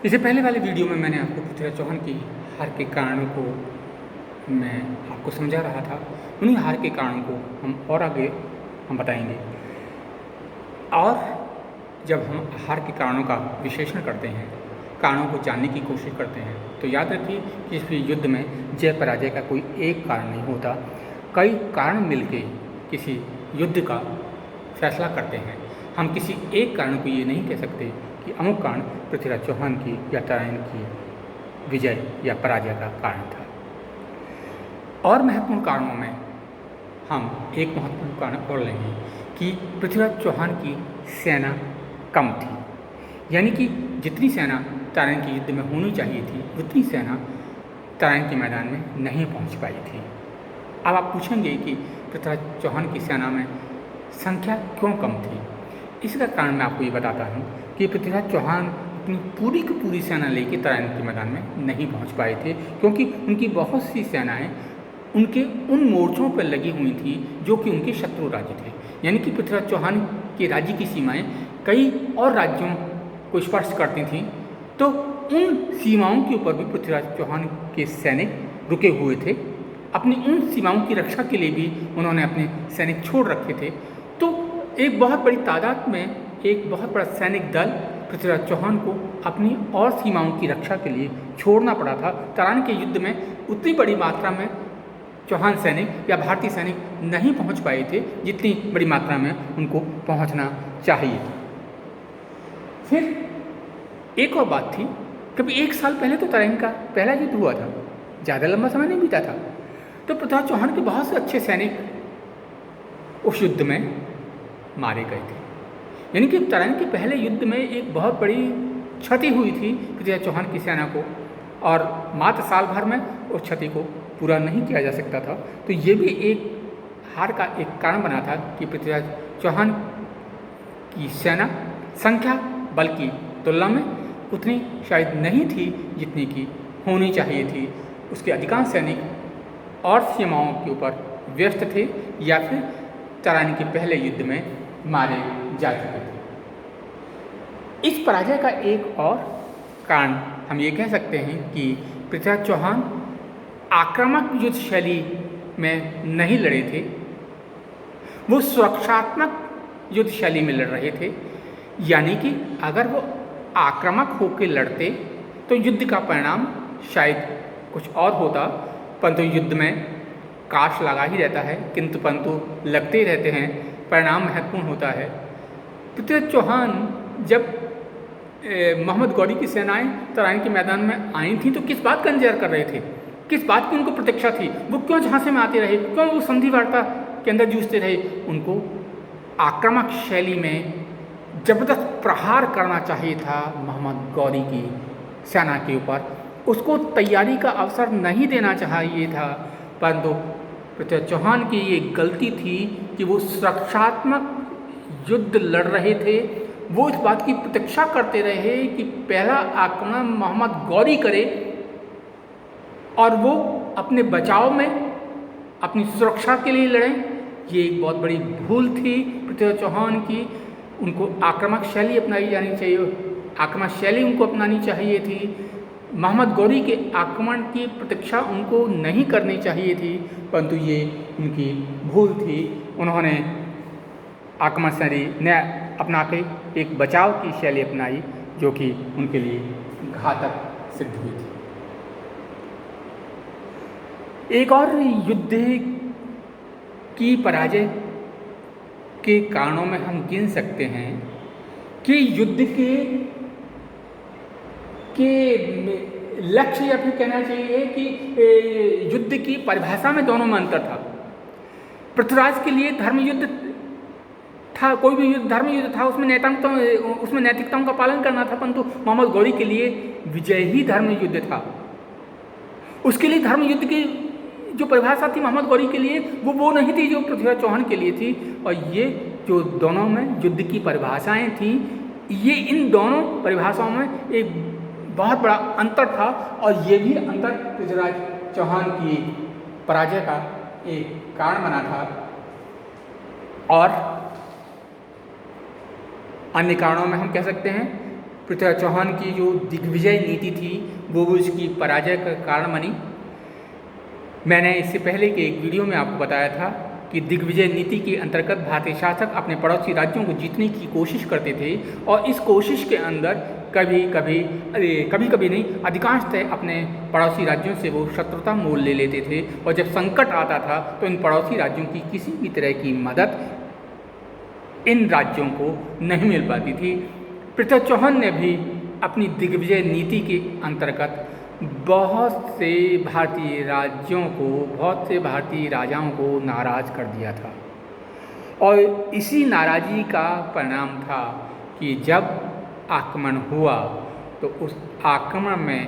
इससे पहले वाले वीडियो में मैंने आपको पृथ्वीराज चौहान की हार के कारणों को मैं आपको समझा रहा था। उन्हीं हार के कारणों को हम और आगे हम बताएंगे। और जब हम हार के कारणों का विश्लेषण करते हैं, कारणों को जानने की कोशिश करते हैं, तो याद रखिए कि इस युद्ध में जय पराजय का कोई एक कारण नहीं होता। कई कारण मिलकर किसी युद्ध का फैसला करते हैं। हम किसी एक कारण को ये नहीं कह सकते कि अमुक कारण पृथ्वीराज चौहान की या तराइन की विजय या पराजय का कारण था। और महत्वपूर्ण कारणों में हम एक महत्वपूर्ण कारण और लेंगे कि पृथ्वीराज चौहान की सेना कम थी, यानी कि जितनी सेना तराइन के युद्ध में होनी चाहिए थी उतनी सेना तराइन के मैदान में नहीं पहुंच पाई थी। अब आप पूछेंगे कि पृथ्वीराज चौहान की सेना में संख्या क्यों कम थी। इसका कारण मैं आपको ये बताता हूँ कि पृथ्वीराज चौहान अपनी पूरी की पूरी सेना लेकर तराइन के मैदान में नहीं पहुँच पाए थे, क्योंकि उनकी बहुत सी सेनाएँ उनके उन मोर्चों पर लगी हुई थी जो कि उनके शत्रु राज्य थे। यानी कि पृथ्वीराज चौहान के राज्य की सीमाएं कई और राज्यों को स्पर्श करती थीं, तो उन सीमाओं के ऊपर भी पृथ्वीराज चौहान के सैनिक रुके हुए थे। अपनी उन सीमाओं की रक्षा के लिए भी उन्होंने अपने सैनिक छोड़ रखे थे। तो एक बहुत बड़ी तादाद में एक बहुत बड़ा सैनिक दल पृथ्वीराज चौहान को अपनी और सीमाओं की रक्षा के लिए छोड़ना पड़ा था। तराइन के युद्ध में उतनी बड़ी मात्रा में चौहान सैनिक या भारतीय सैनिक नहीं पहुंच पाए थे जितनी बड़ी मात्रा में उनको पहुंचना चाहिए। फिर एक और बात थी, कभी एक साल पहले तो तराइन का पहला युद्ध हुआ था, ज़्यादा लंबा समय नहीं बीता था। तो पृथ्वीराज चौहान के बहुत से अच्छे सैनिक उस युद्ध में मारे गए थे। यानी कि तराइन के पहले युद्ध में एक बहुत बड़ी क्षति हुई थी पृथ्वीराज चौहान की सेना को, और मात्र साल भर में उस क्षति को पूरा नहीं किया जा सकता था। तो ये भी एक हार का एक कारण बना था कि पृथ्वीराज चौहान की सेना संख्या बल की तुलना में उतनी शायद नहीं थी जितनी की होनी चाहिए थी। उसके अधिकांश सैनिक और सीमाओं के ऊपर व्यस्त थे या फिर तराइन के पहले युद्ध में मारे जा चुके थे। इस पराजय का एक और कारण हम ये कह सकते हैं कि पृथ्वीराज चौहान आक्रामक युद्ध शैली में नहीं लड़े थे, वो सुरक्षात्मक युद्ध शैली में लड़ रहे थे। यानी कि अगर वो आक्रामक होकर लड़ते तो युद्ध का परिणाम शायद कुछ और होता, परंतु युद्ध में काश लगा ही रहता है, किंतु परंतु लगते ही रहते हैं, परिणाम महत्वपूर्ण होता है। पृथ्वीराज चौहान जब मोहम्मद गौरी की सेनाएं तराइन के मैदान में आई थी तो किस बात का इंतजार कर रहे थे, किस बात की उनको प्रतीक्षा थी, वो क्यों झांसे में आते रहे, क्यों वो संधि वार्ता के अंदर जूझते रहे। उनको आक्रामक शैली में जबरदस्त प्रहार करना चाहिए था मोहम्मद गौरी की सेना के ऊपर, उसको तैयारी का अवसर नहीं देना चाहिए था। परंतु पृथ्वीराज चौहान की ये गलती थी कि वो सुरक्षात्मक युद्ध लड़ रहे थे। वो इस बात की प्रतीक्षा करते रहे कि पहला आक्रमण मोहम्मद गौरी करे और वो अपने बचाव में अपनी सुरक्षा के लिए लड़ें। ये एक बहुत बड़ी भूल थी पृथ्वीराज चौहान की। उनको आक्रामक शैली अपनाई जानी चाहिए, आक्रामक शैली उनको अपनानी चाहिए थी। मोहम्मद गौरी के आक्रमण की प्रतीक्षा उनको नहीं करनी चाहिए थी, परंतु ये उनकी भूल थी। उन्होंने आक्रमण शैली न अपना के एक बचाव की शैली अपनाई जो कि उनके लिए घातक सिद्ध हुई थी। एक और युद्ध की पराजय के कारणों में हम गिन सकते हैं कि युद्ध के लक्ष्य या फिर कहना चाहिए कि युद्ध की परिभाषा में दोनों में अंतर था। पृथ्वीराज के लिए धर्म युद्ध था, कोई भी युद्ध धर्म युद्ध था, उसमें नैतिकताओं का पालन करना था, परंतु मोहम्मद गौरी के लिए विजय ही धर्म युद्ध था। उसके लिए धर्म युद्ध की जो परिभाषा थी मोहम्मद गौरी के लिए वो नहीं थी जो पृथ्वीराज चौहान के लिए थी। और ये जो दोनों में युद्ध की परिभाषाएं थी, ये इन दोनों परिभाषाओं में एक बहुत बड़ा अंतर था, और ये भी अंतर पृथ्वीराज चौहान की पराजय का एक कारण बना था। और अन्य कारणों में हम कह सकते हैं पृथ्वीराज चौहान की जो दिग्विजय नीति थी वो उसकी पराजय का कारण बनी। मैंने इससे पहले के एक वीडियो में आपको बताया था कि दिग्विजय नीति के अंतर्गत भारतीय शासक अपने पड़ोसी राज्यों को जीतने की कोशिश करते थे और इस कोशिश के अंदर कभी कभी नहीं, अधिकांशतः अपने पड़ोसी राज्यों से वो शत्रुता मोल ले लेते थे और जब संकट आता था तो इन पड़ोसी राज्यों की किसी भी तरह की मदद इन राज्यों को नहीं मिल पाती थी। पृथ्वीराज चौहान ने भी अपनी दिग्विजय नीति के अंतर्गत बहुत से भारतीय राजाओं को नाराज कर दिया था और इसी नाराज़गी का परिणाम था कि जब आक्रमण हुआ तो उस आक्रमण में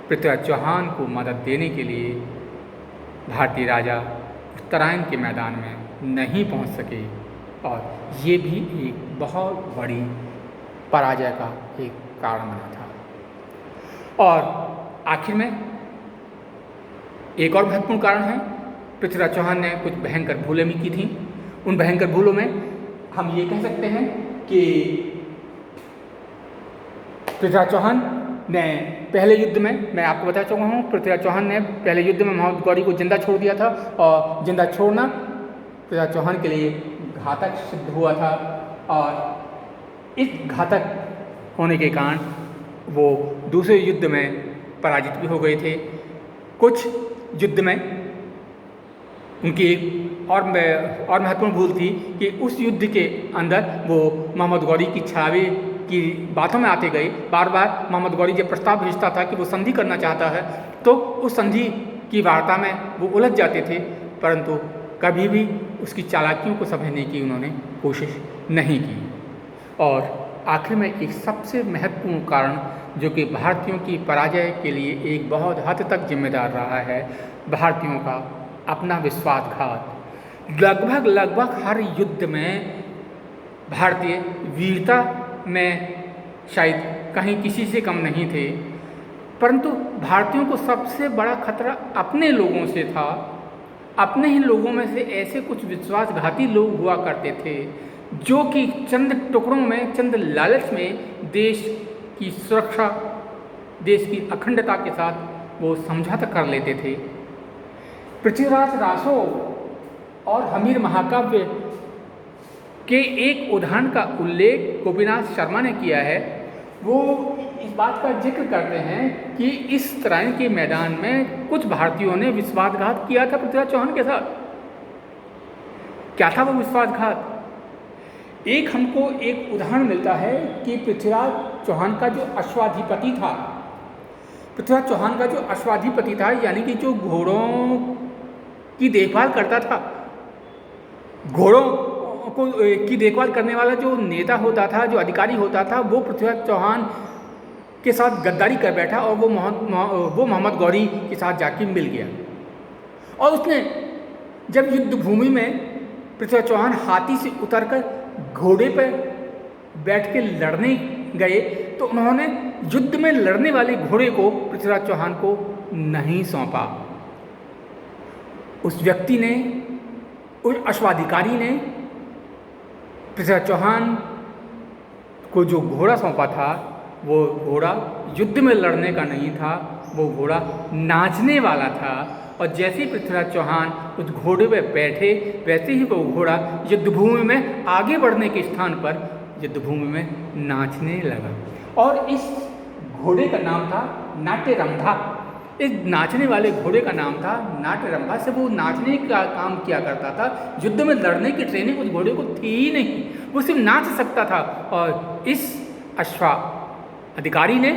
पृथ्वीराज चौहान को मदद देने के लिए भारतीय राजा उत्तरायण के मैदान में नहीं पहुंच सके और ये भी एक बहुत बड़ी पराजय का एक कारण बना था। और आखिर में एक और महत्वपूर्ण कारण है, पृथ्वीराज चौहान ने कुछ भयंकर भूलें भी की थीं। उन भयंकर भूलों में हम ये कह सकते हैं कि पृथ्वीराज चौहान ने पहले युद्ध में, मैं आपको बता चुका हूँ, पृथ्वीराज चौहान ने पहले युद्ध में मोहम्मद गौरी को जिंदा छोड़ दिया था और जिंदा छोड़ना पृथ्वीराज चौहान के लिए घातक सिद्ध हुआ था और इस घातक होने के कारण वो दूसरे युद्ध में पराजित भी हो गए थे। कुछ युद्ध में उनकी एक और महत्वपूर्ण भूल थी कि उस युद्ध के अंदर वो मोहम्मद गौरी की छावे की बातों में आते गए। बार बार मोहम्मद गौरी जब प्रस्ताव भेजता था कि वो संधि करना चाहता है तो उस संधि की वार्ता में वो उलझ जाते थे, परंतु कभी भी उसकी चालाकियों को समझने की उन्होंने कोशिश नहीं की। और आखिर में एक सबसे महत्वपूर्ण कारण जो कि भारतीयों की पराजय के लिए एक बहुत हद तक जिम्मेदार रहा है, भारतीयों का अपना विश्वासघात। लगभग हर युद्ध में भारतीय वीरता में शायद कहीं किसी से कम नहीं थे, परंतु भारतीयों को सबसे बड़ा खतरा अपने लोगों से था। अपने ही लोगों में से ऐसे कुछ विश्वासघाती लोग हुआ करते थे जो कि चंद टुकड़ों में, चंद लालच में देश की सुरक्षा, देश की अखंडता के साथ वो समझौता कर लेते थे। पृथ्वीराज रासो और हमीर महाकाव्य के एक उदाहरण का उल्लेख गोपीनाथ शर्मा ने किया है। वो इस बात का जिक्र करते हैं कि इस तरह के मैदान में कुछ भारतीयों ने विश्वासघात किया था पृथ्वीराज चौहान के साथ। क्या था वो विश्वासघात? एक हमको एक उदाहरण मिलता है कि पृथ्वीराज चौहान का जो अश्वाधिपति था, पृथ्वीराज चौहान का जो अश्वाधिपति था, यानी कि जो घोड़ों की देखभाल करता था, घोड़ों को की देखभाल करने वाला जो नेता होता था, जो अधिकारी होता था, वो पृथ्वीराज चौहान के साथ गद्दारी कर बैठा और वो मोहम्मद गौरी के साथ जाके मिल गया। और उसने जब युद्ध भूमि में पृथ्वीराज चौहान हाथी से उतरकर घोड़े पर बैठ के लड़ने गए तो उन्होंने युद्ध में लड़ने वाले घोड़े को पृथ्वीराज चौहान को नहीं सौंपा। उस व्यक्ति ने, उस अश्वाधिकारी ने पृथ्वीराज चौहान को जो घोड़ा सौंपा था वो घोड़ा युद्ध में लड़ने का नहीं था, वो घोड़ा नाचने वाला था। और जैसे ही पृथ्वीराज चौहान उस घोड़े पर बैठे वैसे ही वो घोड़ा युद्धभूमि में आगे बढ़ने के स्थान पर युद्धभूमि में नाचने लगा। और इस घोड़े का नाम था नाट्यरंभा। इस नाचने वाले घोड़े का नाम था नाट्यरंभा। से वो नाचने का काम किया करता था। युद्ध में लड़ने की ट्रेनिंग उस घोड़े को थी ही नहीं, वो सिर्फ नाच सकता था। और इस अश्वाधिकारी ने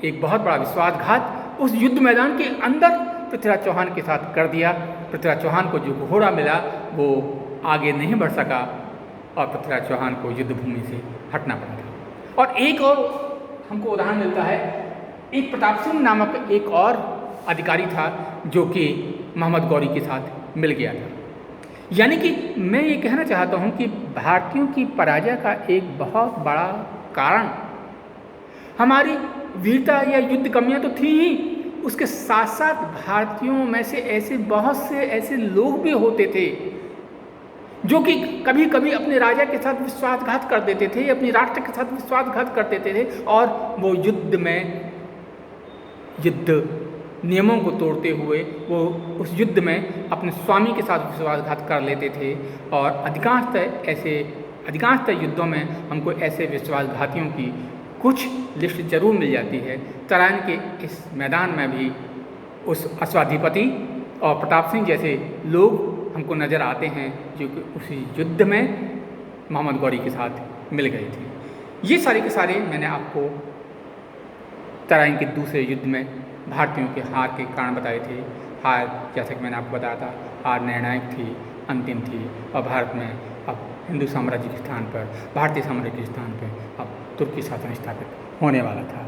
एक बहुत बड़ा विश्वासघात उस युद्ध मैदान के अंदर पृथ्वीराज चौहान के साथ कर दिया। पृथ्वीराज चौहान को जो घोड़ा मिला वो आगे नहीं बढ़ सका और पृथ्वीराज चौहान को युद्धभूमि से हटना पड़ा। और एक और हमको उदाहरण मिलता है, एक प्रताप सिंह नामक एक और अधिकारी था जो कि मोहम्मद गौरी के साथ मिल गया था। यानी कि मैं ये कहना चाहता हूँ कि भारतीयों की पराजय का एक बहुत बड़ा कारण हमारी वीरता या युद्ध कमियाँ तो थी ही, उसके साथ साथ भारतीयों में से ऐसे बहुत से ऐसे लोग भी होते थे जो कि कभी कभी अपने राजा के साथ विश्वासघात कर देते थे, अपने राष्ट्र के साथ विश्वासघात कर देते थे, और वो युद्ध नियमों को तोड़ते हुए वो उस युद्ध में अपने स्वामी के साथ विश्वासघात कर लेते थे। और अधिकांशतः युद्धों में हमको ऐसे विश्वासघातियों की कुछ लिस्ट जरूर मिल जाती है। तराइन के इस मैदान में भी उस अश्वाधिपति और प्रताप सिंह जैसे लोग हमको नज़र आते हैं, जो कि उसी युद्ध में मोहम्मद गौरी के साथ मिल गए थे। ये सारे के सारे मैंने आपको तराइन के दूसरे युद्ध में भारतीयों के हार के कारण बताए थे। हार, जैसे कि मैंने आपको बताया था, हार निर्णायक थी, अंतिम थी, और भारत में अब हिंदू साम्राज्य के स्थान पर, भारतीय साम्राज्य के स्थान पर अब तुर्की शासन स्थापित होने वाला था।